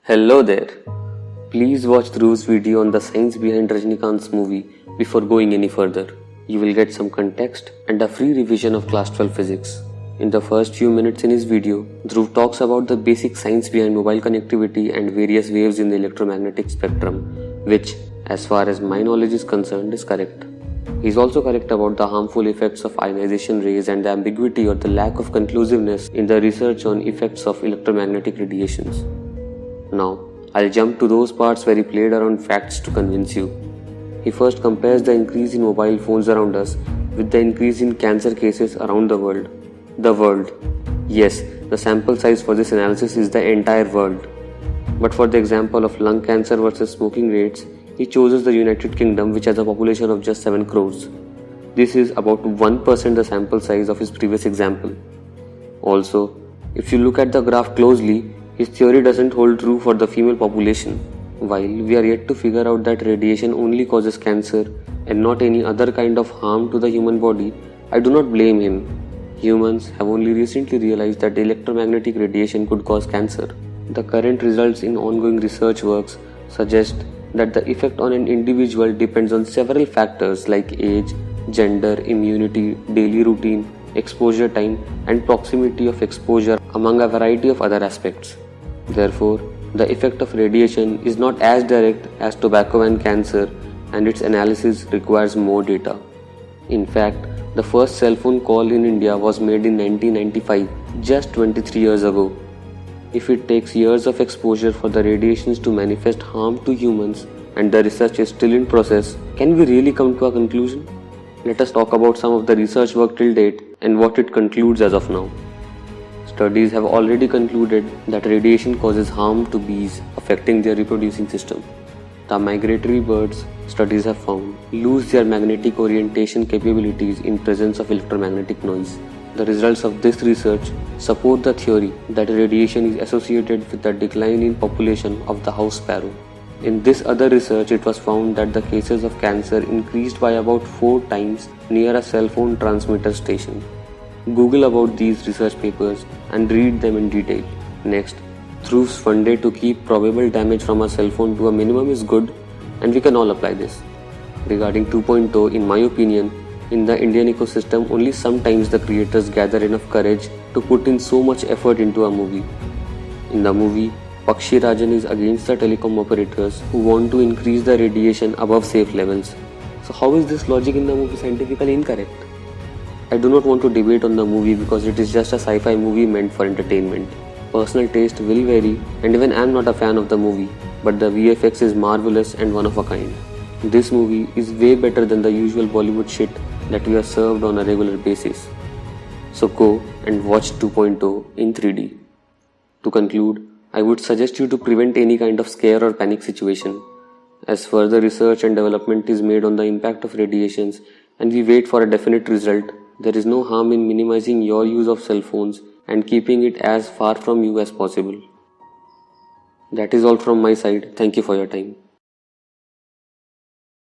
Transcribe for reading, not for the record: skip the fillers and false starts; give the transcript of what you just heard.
Hello there. Please watch Dhruv's video on the science behind Rajnikant's movie before going any further. You will get some context and a free revision of class 12 physics. In the first few minutes in his video, Dhruv talks about the basic science behind mobile connectivity and various waves in the electromagnetic spectrum, which, as far as my knowledge is concerned, is correct. He is also correct about the harmful effects of ionization rays and the ambiguity or the lack of conclusiveness in the research on effects of electromagnetic radiations. Now, I'll jump to those parts where he played around facts to convince you. He first compares the increase in mobile phones around us with the increase in cancer cases around the world. The world. Yes, the sample size for this analysis is the entire world. But for the example of lung cancer versus smoking rates, he chooses the United Kingdom, which has a population of just 7 crores. This is about 1% the sample size of his previous example. Also, if you look at the graph closely, his theory doesn't hold true for the female population. While we are yet to figure out that radiation only causes cancer and not any other kind of harm to the human body, I do not blame him. Humans have only recently realized that electromagnetic radiation could cause cancer. The current results in ongoing research works suggest that the effect on an individual depends on several factors like age, gender, immunity, daily routine, exposure time, and proximity of exposure, among a variety of other aspects. Therefore, the effect of radiation is not as direct as tobacco and cancer, and its analysis requires more data. In fact, the first cell phone call in India was made in 1995, just 23 years ago. If it takes years of exposure for the radiations to manifest harm to humans and the research is still in process, can we really come to a conclusion? Let us talk about some of the research work till date and what it concludes as of now. Studies have already concluded that radiation causes harm to bees, affecting their reproducing system. The migratory birds, studies have found, lose their magnetic orientation capabilities in presence of electromagnetic noise. The results of this research support the theory that radiation is associated with the decline in population of the house sparrow. In this other research, it was found that the cases of cancer increased by about 4 times near a cell phone transmitter station. Google about these research papers and read them in detail. Next, Dhruv's funded to keep probable damage from a cell phone to a minimum is good, and we can all apply this. Regarding 2.0, in my opinion, in the Indian ecosystem, only sometimes the creators gather enough courage to put in so much effort into a movie. In the movie, Pakshi Rajan is against the telecom operators who want to increase the radiation above safe levels. So how is this logic in the movie scientifically incorrect? I do not want to debate on the movie because it is just a sci-fi movie meant for entertainment. Personal taste will vary, and even I am not a fan of the movie, but the VFX is marvelous and one of a kind. This movie is way better than the usual Bollywood shit that we are served on a regular basis. So go and watch 2.0 in 3D. To conclude, I would suggest you to prevent any kind of scare or panic situation. As further research and development is made on the impact of radiations and we wait for a definite result, there is no harm in minimizing your use of cell phones and keeping it as far from you as possible. That is all from my side. Thank you for your time.